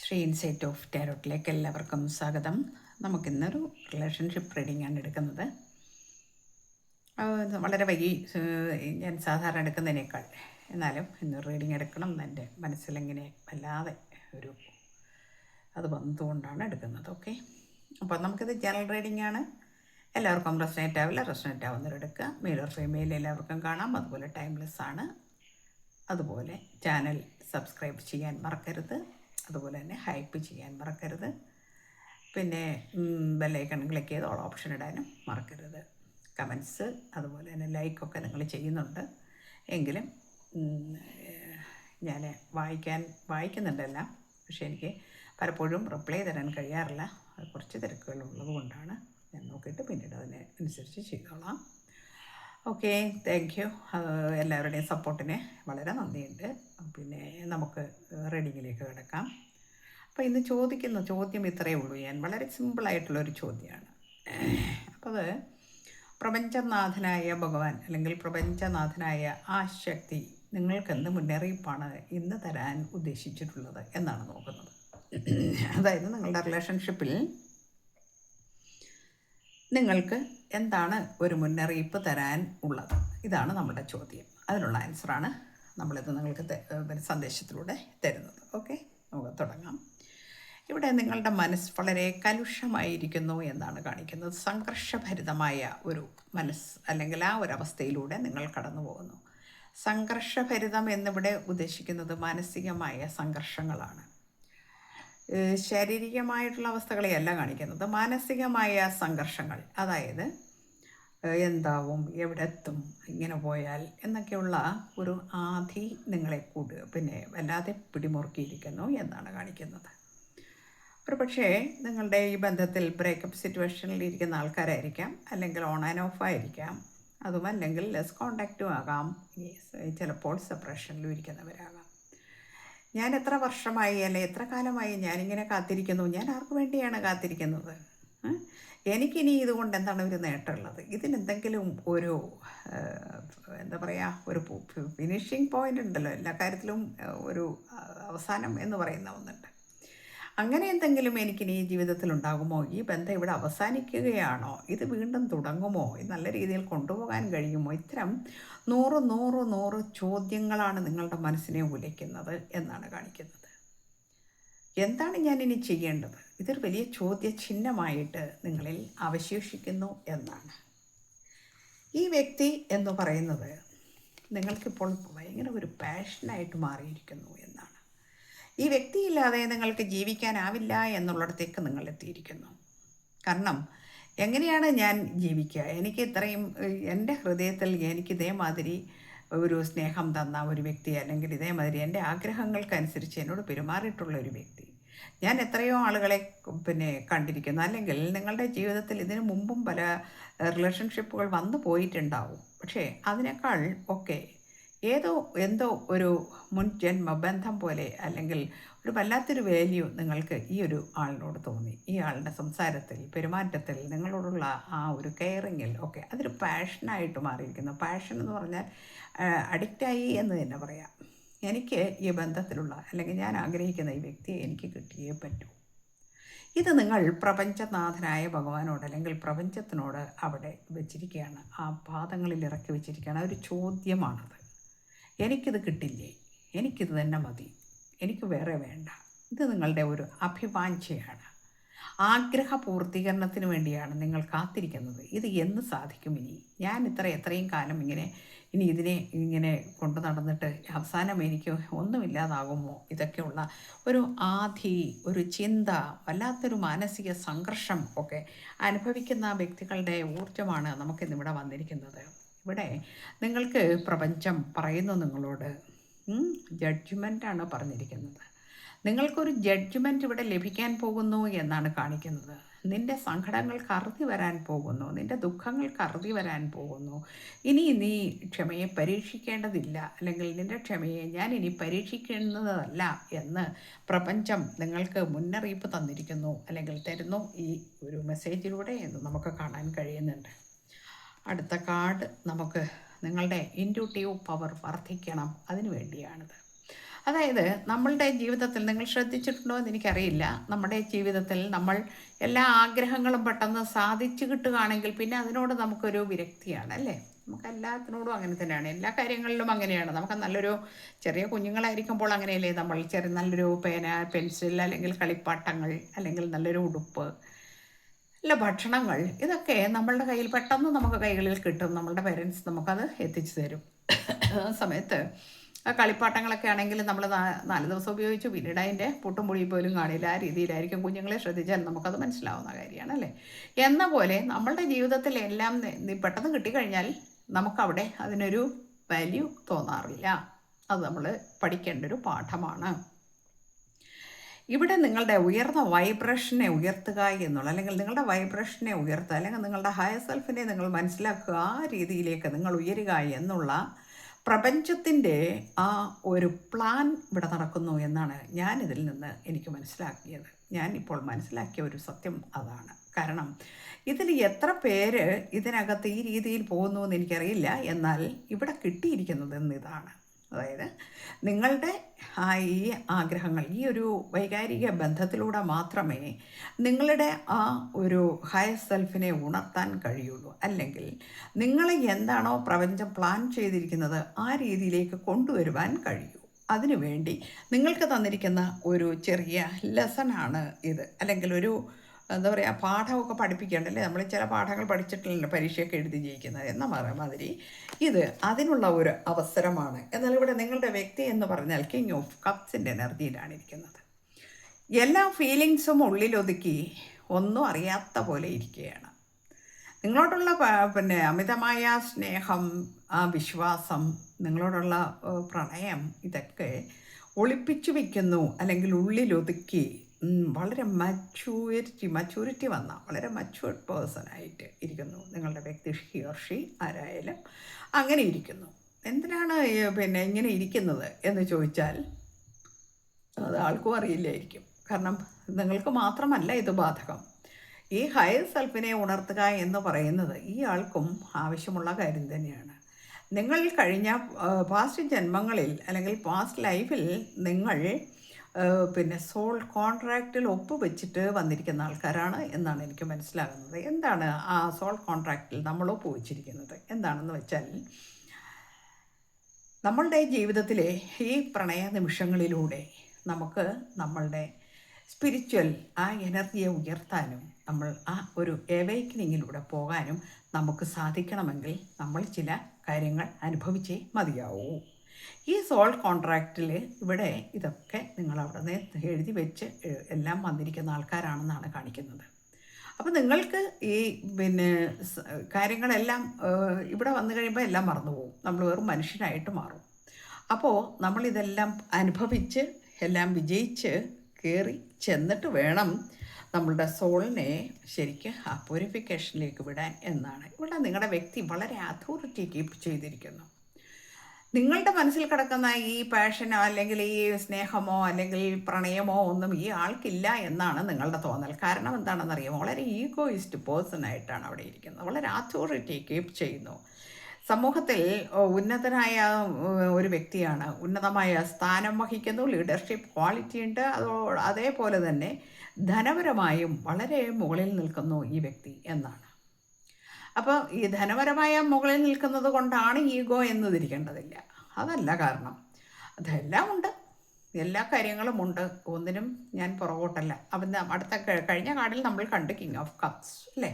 Shri insight of ടാരോട്ടിലേക്ക് എല്ലാവർക്കും സ്വാഗതം. നമുക്കിന്നൊരു റിലേഷൻഷിപ്പ് റീഡിംഗ് ആണ് എടുക്കുന്നത്. വളരെ വൈകി ഞാൻ സാധാരണ എടുക്കുന്നതിനേക്കാൾ എന്നാലും ഇന്ന് റീഡിംഗ് എടുക്കണം എന്നെൻ്റെ മനസ്സിലിങ്ങനെ വല്ലാതെ അത് വന്നതുകൊണ്ടാണ് എടുക്കുന്നത്. ഓക്കെ, അപ്പോൾ നമുക്കിത് ജനറൽ റീഡിംഗ് ആണ്. എല്ലാവർക്കും റെസനേറ്റ് ആവില്ല, റെസനേറ്റ് ആവുന്നവരെടുക്കുക. മെയിൽ ഓർ ഫീമെയിൽ എല്ലാവർക്കും കാണാം. അതുപോലെ ടൈംലെസ് ആണ്. അതുപോലെ ചാനൽ സബ്സ്ക്രൈബ് ചെയ്യാൻ മറക്കരുത്. അതുപോലെ തന്നെ ഹൈപ്പ് ചെയ്യാൻ മറക്കരുത്. പിന്നെ ബെല്ലൈക്കൺ ക്ലിക്ക് ചെയ്ത് ഓൾ ഓപ്ഷൻ ഇടാനും മറക്കരുത്. കമൻസ് അതുപോലെ തന്നെ ലൈക്കൊക്കെ നിങ്ങൾ ചെയ്യുന്നുണ്ട് എങ്കിലും ഞാൻ വായിക്കുന്നുണ്ടല്ല, പക്ഷേ എനിക്ക് പലപ്പോഴും റിപ്ലൈ തരാൻ കഴിയാറില്ല. അത് കുറച്ച് തിരക്കുകളുള്ളത് കൊണ്ടാണ്. ഞാൻ നോക്കിയിട്ട് പിന്നീട് അതിനനുസരിച്ച് ചെയ്തോളാം. Okay, thank you. എല്ലാവരുടെയും സപ്പോർട്ടിന് വളരെ നന്ദിയുണ്ട്. പിന്നെ നമുക്ക് റീഡിങ്ങിലേക്ക് കിടക്കാം. അപ്പോൾ ഇന്ന് ചോദിക്കുന്ന ചോദ്യം ഇത്രയേ ഉള്ളൂ. ഞാൻ വളരെ സിമ്പിളായിട്ടുള്ളൊരു ചോദ്യമാണ്. അപ്പോൾ അത് പ്രപഞ്ചനാഥനായ ഭഗവാൻ അല്ലെങ്കിൽ പ്രപഞ്ചനാഥനായ ആ ശക്തി നിങ്ങൾക്കെന്ത് മുന്നറിയിപ്പാണ് ഇന്ന് തരാൻ ഉദ്ദേശിച്ചിട്ടുള്ളത് എന്നാണ് നോക്കുന്നത്. അതായത് നിങ്ങളുടെ റിലേഷൻഷിപ്പിൽ നിങ്ങൾക്ക് എന്താണ് ഒരു മുന്നറിയിപ്പ് തരാൻ ഉള്ളത്? ഇതാണ് നമ്മുടെ ചോദ്യം. അതിനുള്ള ആൻസറാണ് നമ്മളിത് നിങ്ങൾക്ക് സന്ദേശത്തിലൂടെ തരുന്നത്. ഓക്കെ, നമുക്ക് തുടങ്ങാം. ഇവിടെ നിങ്ങളുടെ മനസ്സ് വളരെ കലുഷമായിരിക്കുന്നു എന്നാണ് കാണിക്കുന്നത്. സംഘർഷഭരിതമായ ഒരു മനസ്സ് അല്ലെങ്കിൽ ആ ഒരവസ്ഥയിലൂടെ നിങ്ങൾ കടന്നു പോകുന്നു. സംഘർഷഭരിതം എന്നിവിടെ ഉദ്ദേശിക്കുന്നത് മാനസികമായ സംഘർഷങ്ങളാണ്. ശാരീരികമായിട്ടുള്ള അവസ്ഥകളെയല്ല കാണിക്കുന്നത്, മാനസികമായ സംഘർഷങ്ങൾ. അതായത് എന്താവും, എവിടെ എത്തും, ഇങ്ങനെ പോയാൽ എന്നൊക്കെയുള്ള ഒരു ആധി നിങ്ങളെ പിന്നെ വല്ലാതെ പിടിമുറുക്കിയിരിക്കുന്നു എന്നാണ് കാണിക്കുന്നത്. ഒരു പക്ഷേ നിങ്ങളുടെ ഈ ബന്ധത്തിൽ ബ്രേക്കപ്പ് സിറ്റുവേഷനിൽ ഇരിക്കുന്ന ആൾക്കാരായിരിക്കാം, അല്ലെങ്കിൽ ഓൺ ആൻഡ് ഓഫ് ആയിരിക്കാം, അതും അല്ലെങ്കിൽ ലെസ് കോണ്ടാക്റ്റും ആകാം, ചിലപ്പോൾ സെപ്പറേഷനിലും ഇരിക്കുന്നവരാകാം. ഞാൻ എത്ര വർഷമായി അല്ലെ എത്ര കാലമായി ഞാനിങ്ങനെ കാത്തിരിക്കുന്നു. ഞാൻ ആർക്ക് വേണ്ടിയാണ് കാത്തിരിക്കുന്നത്? എനിക്കിനി ഇതുകൊണ്ട് എന്താണ് ഒരു നേട്ടമുള്ളത്? ഇതിനെന്തെങ്കിലും ഒരു എന്താ പറയുക, ഒരു ഫിനിഷിങ് പോയിൻ്റ് ഉണ്ടല്ലോ. എല്ലാ കാര്യത്തിലും ഒരു അവസാനം എന്ന് പറയുന്ന ഒന്നുണ്ട്. അങ്ങനെ എന്തെങ്കിലും എനിക്കിനി ജീവിതത്തിൽ ഉണ്ടാകുമോ? ഈ ബന്ധം ഇവിടെ അവസാനിക്കുകയാണോ? ഇത് വീണ്ടും തുടങ്ങുമോ? ഇത് നല്ല രീതിയിൽ കൊണ്ടുപോകാൻ കഴിയുമോ? ഇത്തരം 100 ചോദ്യങ്ങളാണ് നിങ്ങളുടെ മനസ്സിനെ ഉലയ്ക്കുന്നത് എന്നാണ് കാണിക്കുന്നത്. എന്താണ് ഞാൻ ഇനി ചെയ്യേണ്ടത്? ഇതൊരു വലിയ ചോദ്യചിഹ്നമായിട്ട് നിങ്ങളിൽ അവശേഷിക്കുന്നു എന്നാണ്. ഈ വ്യക്തി എന്ന് പറയുന്നത് നിങ്ങൾക്കിപ്പോൾ ഭയങ്കര ഒരു പാഷനായിട്ട് മാറിയിരിക്കുന്നു എന്നാണ്. ഈ വ്യക്തിയില്ലാതെ നിങ്ങൾക്ക് ജീവിക്കാനാവില്ല എന്നുള്ളിടത്തേക്ക് നിങ്ങൾ എത്തിയിരിക്കുന്നു. കാരണം എങ്ങനെയാണ് ഞാൻ ജീവിക്കുക? എനിക്ക് ഇത്രയും എൻ്റെ ഹൃദയത്തിൽ എനിക്ക് ഇതേമാതിരി ഒരു സ്നേഹം തന്ന ഒരു വ്യക്തി, അല്ലെങ്കിൽ ഇതേമാതിരി എൻ്റെ ആഗ്രഹങ്ങൾക്കനുസരിച്ച് എന്നോട് പെരുമാറിയിട്ടുള്ള ഒരു വ്യക്തി, ഞാൻ എത്രയോ ആളുകളെ കണ്ടിരിക്കുന്നു. അല്ലെങ്കിൽ നിങ്ങളുടെ ജീവിതത്തിൽ ഇതിനു മുമ്പും പല റിലേഷൻഷിപ്പുകൾ വന്നു പോയിട്ടുണ്ടാവും. പക്ഷേ അതിനേക്കാൾ ഒക്കെ എന്തോ ഒരു മുൻ ജന്മബന്ധം പോലെ, അല്ലെങ്കിൽ ഒരു വല്ലാത്തൊരു വാല്യൂ നിങ്ങൾക്ക് ഈ ഒരു ആളിനോട് തോന്നി. ഈ ആളുടെ സംസാരത്തിൽ, പെരുമാറ്റത്തിൽ, നിങ്ങളോടുള്ള ആ ഒരു കെയറിങ്ങിൽ ഒക്കെ അതൊരു പാഷനായിട്ട് മാറിയിരിക്കുന്നു. പാഷൻ എന്ന് പറഞ്ഞാൽ അഡിക്റ്റായി എന്ന് തന്നെ പറയാം. എനിക്ക് ഈ ബന്ധത്തിലുള്ള, അല്ലെങ്കിൽ ഞാൻ ആഗ്രഹിക്കുന്ന ഈ വ്യക്തിയെ എനിക്ക് കിട്ടിയേ പറ്റൂ. ഇത് നിങ്ങൾ പ്രപഞ്ചനാഥനായ ഭഗവാനോട് അല്ലെങ്കിൽ പ്രപഞ്ചത്തിനോട് അവിടെ വെച്ചിരിക്കുകയാണ്. ആ പാദങ്ങളിൽ ഇറക്കി വെച്ചിരിക്കുകയാണ്. ഒരു ചോദ്യമാണത്. എനിക്കിത് കിട്ടില്ലേ? എനിക്കിത് തന്നെ മതി, എനിക്ക് വേറെ വേണ്ട. ഇത് നിങ്ങളുടെ ഒരു അഭിവാഞ്ചയാണ്. ആഗ്രഹ പൂർത്തീകരണത്തിന് വേണ്ടിയാണ് നിങ്ങൾ കാത്തിരിക്കുന്നത്. ഇത് എന്ന് സാധിക്കും? ഇനി ഞാൻ എത്രയും കാലം ഇതിനെ ഇങ്ങനെ കൊണ്ടു നടന്നിട്ട് അവസാനം എനിക്ക് ഒന്നുമില്ലാതാകുമോ? ഇതൊക്കെയുള്ള ഒരു ആധി, ഒരു ചിന്ത, വല്ലാത്തൊരു മാനസിക സംഘർഷം ഒക്കെ അനുഭവിക്കുന്ന വ്യക്തികളുടെ ഊർജ്ജമാണ് നമുക്കിന്നിവിടെ വന്നിരിക്കുന്നത്. ഇവിടെ നിങ്ങൾക്ക് പ്രപഞ്ചം പറയുന്നു നിങ്ങളോട് ജഡ്ജ്മെൻ്റാണ് പറഞ്ഞിരിക്കുന്നത്. നിങ്ങൾക്കൊരു ജഡ്ജ്മെൻറ്റ് ഇവിടെ ലഭിക്കാൻ പോകുന്നു എന്നാണ് കാണിക്കുന്നത്. നിൻ്റെ സങ്കടങ്ങൾക്ക് അറുതി വരാൻ പോകുന്നു, നിൻ്റെ ദുഃഖങ്ങൾക്ക് അറുതി വരാൻ പോകുന്നു. ഇനി നീ ക്ഷമയെ പരീക്ഷിക്കേണ്ടതില്ല, അല്ലെങ്കിൽ നിൻ്റെ ക്ഷമയെ ഞാൻ ഇനി പരീക്ഷിക്കുന്നതല്ല എന്ന് പ്രപഞ്ചം നിങ്ങൾക്ക് മുന്നറിയിപ്പ് തന്നിരിക്കുന്നു, അല്ലെങ്കിൽ തരുന്നു ഈ ഒരു മെസ്സേജിലൂടെ എന്ന് നമുക്ക് കാണാൻ കഴിയുന്നുണ്ട്. അടുത്ത കാർഡ് നമുക്ക് നിങ്ങളുടെ ഇൻറ്റ്യൂട്ടീവ് പവർ വർദ്ധിക്കണം, അതിനു വേണ്ടിയാണിത്. അതായത് നമ്മളുടെ ജീവിതത്തിൽ നിങ്ങൾ ശ്രദ്ധിച്ചിട്ടുണ്ടോ എന്ന് എനിക്കറിയില്ല. നമ്മുടെ ജീവിതത്തിൽ നമ്മൾ എല്ലാ ആഗ്രഹങ്ങളും പെട്ടെന്ന് സാധിച്ചു കിട്ടുകയാണെങ്കിൽ പിന്നെ അതിനോട് നമുക്കൊരു വിരക്തിയാണ് അല്ലേ? നമുക്ക് എല്ലാത്തിനോടും അങ്ങനെ തന്നെയാണ്. എല്ലാ കാര്യങ്ങളിലും അങ്ങനെയാണ്. നമുക്ക് നല്ലൊരു ചെറിയ കുഞ്ഞുങ്ങളായിരിക്കുമ്പോൾ അങ്ങനെയല്ലേ, നമ്മൾ നല്ലൊരു പേന, പെൻസിൽ, അല്ലെങ്കിൽ കളിപ്പാട്ടങ്ങൾ, അല്ലെങ്കിൽ നല്ലൊരു ഉടുപ്പ്, അല്ല ഭക്ഷണങ്ങൾ, ഇതൊക്കെ നമ്മളുടെ കയ്യിൽ പെട്ടെന്ന് നമുക്ക് കൈകളിൽ കിട്ടും. നമ്മളുടെ പേരൻസ് നമുക്കത് എത്തിച്ചു തരും. ആ സമയത്ത് ആ കളിപ്പാട്ടങ്ങളൊക്കെ ആണെങ്കിൽ നമ്മൾ 4 ദിവസം ഉപയോഗിച്ചു, പിന്നീട് അതിൻ്റെ പൊട്ടും പൊടിയും പോലും കാണില്ല. ആ രീതിയിലായിരിക്കും. കുഞ്ഞുങ്ങളെ ശ്രദ്ധിച്ചാൽ നമുക്കത് മനസ്സിലാവുന്ന കാര്യമാണ് അല്ലേ? എന്ന പോലെ നമ്മളുടെ ജീവിതത്തിൽ എല്ലാം പെട്ടെന്ന് കിട്ടിക്കഴിഞ്ഞാൽ നമുക്കവിടെ അതിനൊരു വാല്യൂ തോന്നാറില്ല. അത് നമ്മൾ പഠിക്കേണ്ട ഒരു പാഠമാണ്. ഇവിടെ നിങ്ങളുടെ ഉയർന്ന വൈബ്രേഷനെ ഉയർത്തുക എന്നുള്ള, അല്ലെങ്കിൽ നിങ്ങളുടെ വൈബ്രേഷനെ ഉയർത്തുക, അല്ലെങ്കിൽ നിങ്ങളുടെ ഹയർ സെൽഫിനെ നിങ്ങൾ മനസ്സിലാക്കുക, ആ രീതിയിലേക്ക് നിങ്ങൾ ഉയരുക എന്നുള്ള പ്രപഞ്ചത്തിൻ്റെ ആ ഒരു പ്ലാൻ ഇവിടെ നടക്കുന്നു എന്നാണ് ഞാനിതിൽ നിന്ന് എനിക്ക് മനസ്സിലാക്കിയത്. ഞാൻ ഇപ്പോൾ മനസ്സിലാക്കിയ ഒരു സത്യം അതാണ്. കാരണം ഇതിൽ എത്ര പേര് ഇതിനകത്ത് ഈ രീതിയിൽ പോകുന്നു എന്ന് എനിക്കറിയില്ല. എന്നാൽ ഇവിടെ കിട്ടിയിരിക്കുന്നത് ഇതാണ്. അതായത് നിങ്ങളുടെ ഈ ആഗ്രഹങ്ങൾ, ഈ ഒരു വൈകാരിക ബന്ധത്തിലൂടെ മാത്രമേ നിങ്ങളുടെ ആ ഒരു ഹയർ സെൽഫിനെ ഉണർത്താൻ കഴിയുള്ളൂ. അല്ലെങ്കിൽ നിങ്ങൾ എന്താണോ പ്രപഞ്ചം പ്ലാൻ ചെയ്തിരിക്കുന്നത് ആ രീതിയിലേക്ക് കൊണ്ടുവരുവാൻ കഴിയൂ. അതിനുവേണ്ടി നിങ്ങൾക്ക് തന്നിരിക്കുന്ന ഒരു ചെറിയ ലെസണാണ് ഇത്. അല്ലെങ്കിൽ ഒരു എന്താ പറയുക, പാഠമൊക്കെ പഠിപ്പിക്കേണ്ടല്ലേ. നമ്മൾ ചില പാഠങ്ങൾ പഠിച്ചിട്ടില്ല പരീക്ഷയൊക്കെ എഴുതി ജയിക്കുന്നത് എന്ന മാതിരി ഇത് അതിനുള്ള ഒരു അവസരമാണ്. എന്നാൽ ഇവിടെ നിങ്ങളുടെ വ്യക്തി എന്ന് പറഞ്ഞാൽ കിങ് ഓഫ് കപ്സിൻ്റെ എനർജിയിലാണ് ഇരിക്കുന്നത്. എല്ലാ ഫീലിങ്സും ഉള്ളിലൊതുക്കി ഒന്നും അറിയാത്ത പോലെ ഇരിക്കുകയാണ്. നിങ്ങളോടുള്ള അമിതമായ സ്നേഹം, ആ വിശ്വാസം, നിങ്ങളോടുള്ള പ്രണയം, ഇതൊക്കെ ഒളിപ്പിച്ചു വയ്ക്കുന്നു, അല്ലെങ്കിൽ ഉള്ളിലൊതുക്കി വളരെ മച്യൂരിറ്റി വന്ന വളരെ മച്യൂർഡ് പേഴ്സണായിട്ട് ഇരിക്കുന്നു നിങ്ങളുടെ വ്യക്തി. ഹി ഓർ ഷീ ആരായാലും അങ്ങനെ ഇരിക്കുന്നു. എന്തിനാണ് ഇങ്ങനെ ഇരിക്കുന്നത് എന്ന് ചോദിച്ചാൽ അത് ആൾക്കും അറിയില്ലായിരിക്കും. കാരണം നിങ്ങൾക്ക് മാത്രമല്ല ഇത് ബാധകം. ഈ ഹയർ സെൽഫിനെ ഉണർത്തുക എന്ന് പറയുന്നത് ഈ ആൾക്കും ആവശ്യമുള്ള കാര്യം തന്നെയാണ്. നിങ്ങൾ കഴിഞ്ഞ പാസ്റ്റ് ജന്മങ്ങളിൽ അല്ലെങ്കിൽ പാസ്റ്റ് ലൈഫിൽ നിങ്ങൾ സോൾ കോൺട്രാക്റ്റിൽ ഒപ്പുവെച്ചിട്ട് വന്നിരിക്കുന്ന ആൾക്കാരാണ് എന്നാണ് എനിക്ക് മനസ്സിലാകുന്നത്. എന്താണ് ആ സോൾ കോൺട്രാക്റ്റിൽ നമ്മൾ ഒപ്പുവെച്ചിരിക്കുന്നത് എന്താണെന്ന് വെച്ചാൽ, നമ്മളുടെ ജീവിതത്തിലെ ഈ പ്രണയ നിമിഷങ്ങളിലൂടെ നമുക്ക് നമ്മളുടെ സ്പിരിച്വൽ ആ എനർജിയെ ഉയർത്താനും നമ്മൾ ആ ഒരു എവേക്കനിങ്ങിലൂടെ പോകാനും നമുക്ക് സാധിക്കണമെങ്കിൽ നമ്മൾ ചില കാര്യങ്ങൾ അനുഭവിച്ചേ മതിയാവൂ. ഈ സോൾ കോൺട്രാക്റ്റിൽ ഇവിടെ ഇതൊക്കെ നിങ്ങൾ അവിടെ നിന്ന് എഴുതി വെച്ച് എല്ലാം വന്നിരിക്കുന്ന ആൾക്കാരാണെന്നാണ് കാണിക്കുന്നത്. അപ്പോൾ നിങ്ങൾക്ക് ഈ കാര്യങ്ങളെല്ലാം ഇവിടെ വന്നു കഴിയുമ്പോൾ എല്ലാം മറന്നുപോകും. നമ്മൾ വെറും മനുഷ്യനായിട്ട് മാറും. അപ്പോൾ നമ്മളിതെല്ലാം അനുഭവിച്ച് എല്ലാം വിജയിച്ച് കയറി ചെന്നിട്ട് വേണം നമ്മളുടെ സോളിനെ ശരിക്കും ആ പ്യൂരിഫിക്കേഷനിലേക്ക് വിടാൻ എന്നാണ്. ഇവിടെ നിങ്ങളുടെ വ്യക്തി വളരെ അതോറിറ്റി കീപ്പ് ചെയ്തിരിക്കുന്നു. നിങ്ങളുടെ മനസ്സിൽ കിടക്കുന്ന ഈ പാഷനോ അല്ലെങ്കിൽ ഈ സ്നേഹമോ അല്ലെങ്കിൽ പ്രണയമോ ഒന്നും ഈ ആൾക്കില്ല എന്നാണ് നിങ്ങളുടെ തോന്നൽ. കാരണം എന്താണെന്നറിയാമോ? വളരെ ഈഗോയിസ്റ്റ് പേഴ്സണായിട്ടാണ് അവിടെ ഇരിക്കുന്നത്. വളരെ അതോറിറ്റി കീപ്പ് ചെയ്യുന്നു. സമൂഹത്തിൽ ഉന്നതനായ ഒരു വ്യക്തിയാണ്, ഉന്നതമായ സ്ഥാനം വഹിക്കുന്നു, ലീഡർഷിപ്പ് ക്വാളിറ്റി ഉണ്ട്. അതേപോലെ തന്നെ ധനപരമായും വളരെ മുകളിൽ നിൽക്കുന്നു ഈ വ്യക്തി എന്നാണ്. അപ്പോൾ ഈ ധനപരമായ മുകളിൽ നിൽക്കുന്നത് കൊണ്ടാണ് ഈഗോ എന്ന് തിരിക്കേണ്ടതില്ല. അതല്ല കാരണം. അതെല്ലാം ഉണ്ട്, എല്ലാ കാര്യങ്ങളും ഉണ്ട്. ഒന്നിനും ഞാൻ പുറകോട്ടല്ല. അപ്പം അടുത്ത കഴിഞ്ഞ കാർഡിൽ നമ്മൾ കണ്ട് കിങ് ഓഫ് കപ്സ് അല്ലേ?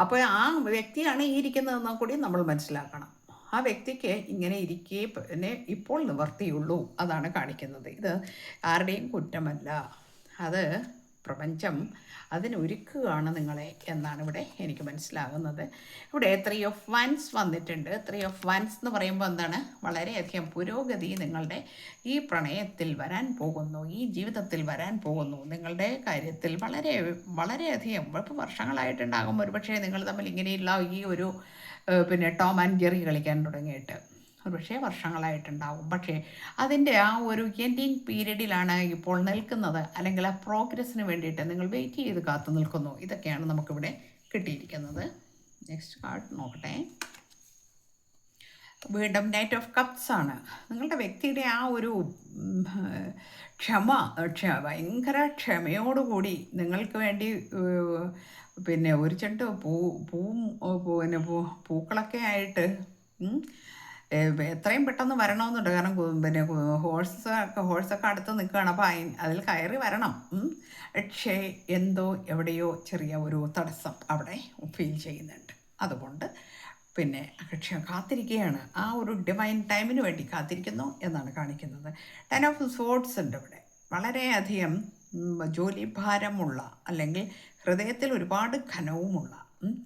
അപ്പോൾ ആ വ്യക്തിയാണ് ഈ ഇരിക്കുന്നതെന്നും കൂടി നമ്മൾ മനസ്സിലാക്കണം. ആ വ്യക്തിക്ക് ഇങ്ങനെ ഇരിക്കേ ഇപ്പോൾ നിവർത്തിയുള്ളൂ, അതാണ് കാണിക്കുന്നത്. ഇത് ആരുടെയും കുറ്റമല്ല, അത് പ്രപഞ്ചം അതിനൊരുക്കുകയാണ് നിങ്ങളെ എന്നാണ് ഇവിടെ എനിക്ക് മനസ്സിലാകുന്നത്. ഇവിടെ 3 ഓഫ് വൻസ് വന്നിട്ടുണ്ട്. 3 ഓഫ് വൻസ് എന്ന് പറയുമ്പോൾ എന്താണ്? വളരെയധികം പുരോഗതി നിങ്ങളുടെ ഈ പ്രണയത്തിൽ വരാൻ പോകുന്നു, ഈ ജീവിതത്തിൽ വരാൻ പോകുന്നു. നിങ്ങളുടെ കാര്യത്തിൽ വളരെയധികം ഇപ്പോൾ വർഷങ്ങളായിട്ടുണ്ടാകും ഒരുപക്ഷെ നിങ്ങൾ തമ്മിൽ ഇങ്ങനെയുള്ള ഈ ഒരു ടോം ആൻഡ് ജെറി കളിക്കാൻ തുടങ്ങിയിട്ട് ഒരുപക്ഷെ വർഷങ്ങളായിട്ടുണ്ടാവും. പക്ഷേ അതിൻ്റെ ആ ഒരു എൻഡിങ് പീരീഡിലാണ് ഇപ്പോൾ നിൽക്കുന്നത്. അല്ലെങ്കിൽ ആ പ്രോഗ്രസ്സിന് വേണ്ടിയിട്ട് നിങ്ങൾ വെയിറ്റ് ചെയ്ത് കാത്തു നിൽക്കുന്നു. ഇതൊക്കെയാണ് നമുക്കിവിടെ കിട്ടിയിരിക്കുന്നത്. നെക്സ്റ്റ് കാർഡ് നോക്കട്ടെ. വീണ്ടും നൈറ്റ് ഓഫ് കപ്സ് ആണ്. നിങ്ങളുടെ വ്യക്തിയുടെ ആ ഒരു ഉം, ക്ഷമ ഭയങ്കര ക്ഷമയോടുകൂടി നിങ്ങൾക്ക് വേണ്ടി പിന്നെ ഒരു ചെണ്ട് പൂവും പിന്നെ പൂക്കളൊക്കെ ആയിട്ട് ഉം, എത്രയും പെട്ടെന്ന് വരണമെന്നുണ്ട്. കാരണം പിന്നെ ഹോഴ്സൊക്കെ അടുത്ത് നിൽക്കുകയാണ്. അപ്പോൾ അതിൽ കയറി വരണം. പക്ഷേ എന്തോ എവിടെയോ ചെറിയ ഒരു തടസ്സം അവിടെ ഫീൽ ചെയ്യുന്നുണ്ട്. അതുകൊണ്ട് പിന്നെ കാത്തിരിക്കുകയാണ്. ആ ഒരു ഡിവൈൻ ടൈമിന് വേണ്ടി കാത്തിരിക്കുന്നു എന്നാണ് കാണിക്കുന്നത്. 10 ഓഫ് സോഡ്സ് ഉണ്ട് ഇവിടെ. വളരെയധികം ജോലിഭാരമുള്ള, അല്ലെങ്കിൽ ഹൃദയത്തിൽ ഒരുപാട് ഘനവുമുള്ള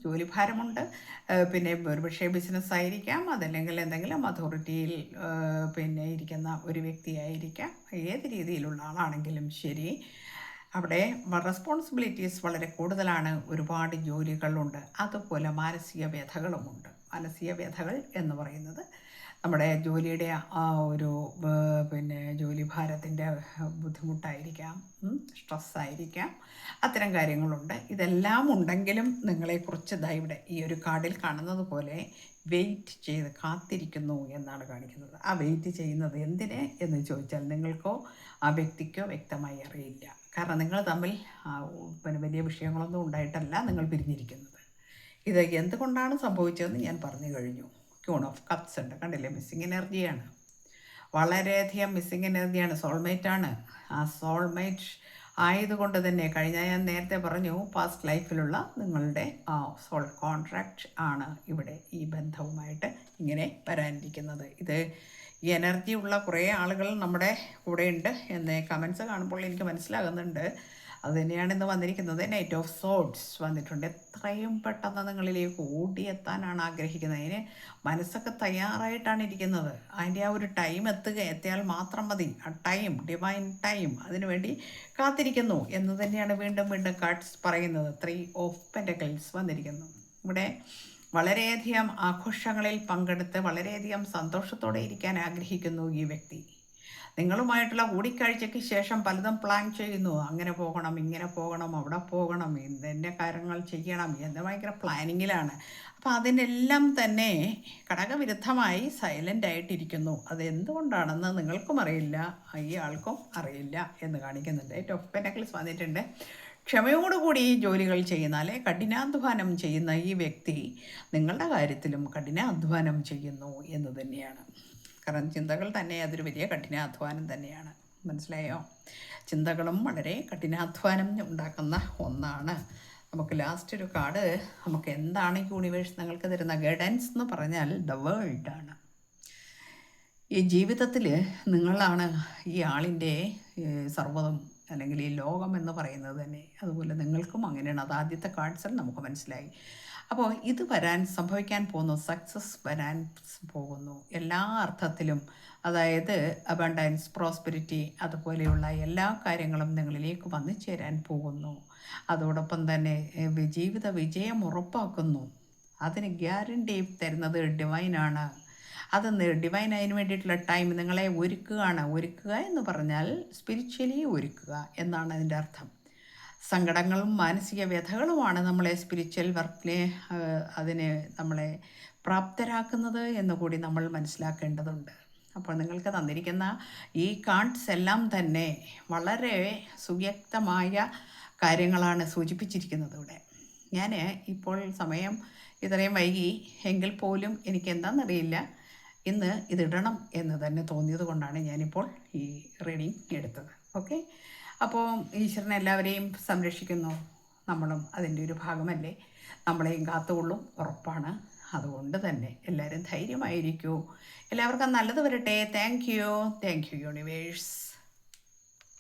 ജോലിഭാരമുണ്ട്. പിന്നെ ഒരുപക്ഷെ ബിസിനസ് ആയിരിക്കാം, അതല്ലെങ്കിൽ എന്തെങ്കിലും അതോറിറ്റിയിൽ പിന്നെ ഇരിക്കുന്ന ഒരു വ്യക്തിയായിരിക്കാം. ഏത് രീതിയിലുള്ള ആളാണെങ്കിലും ശരി, അവിടെ റെസ്പോൺസിബിലിറ്റീസ് വളരെ കൂടുതലാണ്. ഒരുപാട് ജോലികളുണ്ട്. അതുപോലെ മാനസിക വ്യഥകളുമുണ്ട്. മാനസിക വ്യഥകൾ എന്ന് പറയുന്നത് നമ്മുടെ ജോലിയുടെ ആ ഒരു പിന്നെ ജോലിഭാരത്തിൻ്റെ ബുദ്ധിമുട്ടായിരിക്കാം, സ്ട്രെസ്സായിരിക്കാം, അത്തരം കാര്യങ്ങളുണ്ട്. ഇതെല്ലാം ഉണ്ടെങ്കിലും നിങ്ങളെക്കുറിച്ച് ഇവിടെ ഈ ഒരു കാർഡിൽ കാണുന്നത് പോലെ വെയിറ്റ് ചെയ്ത് കാത്തിരിക്കുന്നു എന്നാണ് കാണിക്കുന്നത്. ആ വെയിറ്റ് ചെയ്യുന്നത് എന്തിന് എന്ന് ചോദിച്ചാൽ നിങ്ങൾക്കോ ആ വ്യക്തിക്കോ വ്യക്തമായി അറിയില്ല. കാരണം നിങ്ങൾ തമ്മിൽ പിന്നെ വലിയ വിഷയങ്ങളൊന്നും ഉണ്ടായിട്ടല്ല നിങ്ങൾ പിരിഞ്ഞിരിക്കുന്നത്. ഇത് എന്തുകൊണ്ടാണ് സംഭവിച്ചതെന്ന് ഞാൻ പറഞ്ഞു കഴിഞ്ഞു. ക്യൂൺ ഓഫ് കപ്സ് ഉണ്ട്, കണ്ടില്ലേ? മിസ്സിങ് എനർജിയാണ്, വളരെയധികം മിസ്സിങ് എനർജിയാണ്. സോൾമേറ്റാണ്. ആ സോൾമേറ്റ് ആയതുകൊണ്ട് തന്നെ ഞാൻ നേരത്തെ പറഞ്ഞു, പാസ്റ്റ് ലൈഫിലുള്ള നിങ്ങളുടെ ആ സോൾ കോൺട്രാക്റ്റ് ആണ് ഇവിടെ ഈ ബന്ധവുമായിട്ട് ഇങ്ങനെ വരാനിരിക്കുന്നത്. ഇത് ഈ എനർജി ഉള്ള കുറേ ആളുകൾ നമ്മുടെ കൂടെയുണ്ട് എന്ന് കമൻസ് കാണുമ്പോൾ എനിക്ക് മനസ്സിലാകുന്നുണ്ട്. അത് തന്നെയാണ് ഇന്ന് വന്നിരിക്കുന്നത്. നൈറ്റ് ഓഫ് സോഡ്സ് വന്നിട്ടുണ്ട്. എത്രയും പെട്ടെന്ന് നിങ്ങളിലേക്ക് ഓടിയെത്താനാണ് ആഗ്രഹിക്കുന്നത്. അതിന് മനസ്സൊക്കെ തയ്യാറായിട്ടാണ് ഇരിക്കുന്നത്. അതിൻ്റെ ആ ഒരു ടൈം എത്തിയാൽ മാത്രം മതി. ആ ടൈം, ഡിവൈൻ ടൈം, അതിനുവേണ്ടി കാത്തിരിക്കുന്നു എന്ന് തന്നെയാണ് വീണ്ടും വീണ്ടും കാർഡ്സ് പറയുന്നത്. 3 ഓഫ് പെൻറ്റക്കിൾസ് വന്നിരിക്കുന്നു. ഇവിടെ വളരെയധികം ആഘോഷങ്ങളിൽ പങ്കെടുത്ത് വളരെയധികം സന്തോഷത്തോടെ ഇരിക്കാൻ ആഗ്രഹിക്കുന്നു ഈ വ്യക്തി. നിങ്ങളുമായിട്ടുള്ള കൂടിക്കാഴ്ചയ്ക്ക് ശേഷം പലതും പ്ലാൻ ചെയ്യുന്നു. അങ്ങനെ പോകണം, ഇങ്ങനെ പോകണം, അവിടെ പോകണം, ഇന്നെ കാര്യങ്ങൾ ചെയ്യണം എന്ന് ഭയങ്കര പ്ലാനിങ്ങിലാണ്. അപ്പോൾ അതിനെല്ലാം തന്നെ ഘടകവിരുദ്ധമായി സൈലൻ്റ് ആയിട്ടിരിക്കുന്നു. അത് എന്തുകൊണ്ടാണെന്ന് നിങ്ങൾക്കും അറിയില്ല, ഈ ആൾക്കും അറിയില്ല എന്ന് കാണിക്കുന്നുണ്ട്. 8 ഓഫ് പെൻറ്റക്കിൾസ് വന്നിട്ടുണ്ട്. ക്ഷമയോടുകൂടി ഈ ജോലികൾ ചെയ്യുന്ന, അല്ലെ കഠിനാധ്വാനം ചെയ്യുന്ന ഈ വ്യക്തി നിങ്ങളുടെ കാര്യത്തിലും കഠിനാധ്വാനം ചെയ്യുന്നു എന്ന് തന്നെയാണ്. കാരണം ചിന്തകൾ തന്നെ അതൊരു വലിയ കഠിനാധ്വാനം തന്നെയാണ്. മനസ്സിലായോ? ചിന്തകളും വളരെ കഠിനാധ്വാനം ഉണ്ടാക്കുന്ന ഒന്നാണ്. നമുക്ക് ലാസ്റ്റ് ഒരു കാർഡ്, നമുക്ക് എന്താണ് യൂണിവേഴ്സ് നിങ്ങൾക്ക് തരുന്ന ഗൈഡൻസ് എന്ന് പറഞ്ഞാൽ ദ വേൾഡാണ്. ഈ ജീവിതത്തിൽ നിങ്ങളാണ് ഈ ആളിൻ്റെ സർവ്വതും, അല്ലെങ്കിൽ ഈ ലോകം എന്ന് പറയുന്നത് തന്നെ. അതുപോലെ നിങ്ങൾക്കും അങ്ങനെയാണ്. അത് ആദ്യത്തെ കാർഡ്സിൽ നമുക്ക് മനസ്സിലായി. അപ്പോൾ ഇത് സംഭവിക്കാൻ പോകുന്നു, സക്സസ് വരാൻ പോകുന്നു എല്ലാ അർത്ഥത്തിലും. അതായത് അബണ്ടൻസ്, പ്രോസ്പെരിറ്റി, അതുപോലെയുള്ള എല്ലാ കാര്യങ്ങളും നിങ്ങളിലേക്ക് വന്നു ചേരാൻ പോകുന്നു. അതോടൊപ്പം തന്നെ ജീവിത വിജയം ഉറപ്പാക്കുന്നു. അതിന് ഗ്യാരണ്ടി തരുന്നത് ഡിവൈനാണ്. അത് ഡിവൈൻ അതിന് വേണ്ടിയിട്ടുള്ള ടൈം നിങ്ങളെ ഒരുക്കുകയാണ്. ഒരുക്കുക എന്ന് പറഞ്ഞാൽ സ്പിരിച്വലി ഒരുക്കുക എന്നാണ് അതിൻ്റെ അർത്ഥം. സങ്കടങ്ങളും മാനസിക വ്യഥകളുമാണ് നമ്മളെ സ്പിരിച്വൽ വർക്കിനെ അതിന് നമ്മളെ പ്രാപ്തരാക്കുന്നത് എന്ന് കൂടി നമ്മൾ മനസ്സിലാക്കേണ്ടതുണ്ട്. അപ്പോൾ നിങ്ങൾക്ക് തന്നിരിക്കുന്ന ഈ കാർഡ്സ് എല്ലാം തന്നെ വളരെ സുവ്യക്തമായ കാര്യങ്ങളാണ് സൂചിപ്പിച്ചിരിക്കുന്നത് ഇവിടെ. ഞാൻ ഇപ്പോൾ സമയം ഇത്രയും വൈകി എങ്കിൽ പോലും എനിക്ക് എന്താണെന്നറിയില്ല, ഇന്ന് ഇതിടണം എന്ന് തന്നെ തോന്നിയത് കൊണ്ടാണ് ഞാനിപ്പോൾ ഈ റീഡിങ് എടുത്തത്. ഓക്കെ, അപ്പോൾ ഈശ്വരൻ എല്ലാവരെയും സംരക്ഷിക്കുന്നു. നമ്മളും അതിൻ്റെ ഒരു ഭാഗമല്ലേ. നമ്മളെയും കാത്തുകൊള്ളും, ഉറപ്പാണ്. അതുകൊണ്ട് തന്നെ എല്ലാവരും ധൈര്യമായിരിക്കൂ. എല്ലാവർക്കും നല്ലത് വരട്ടെ. Thank you universe.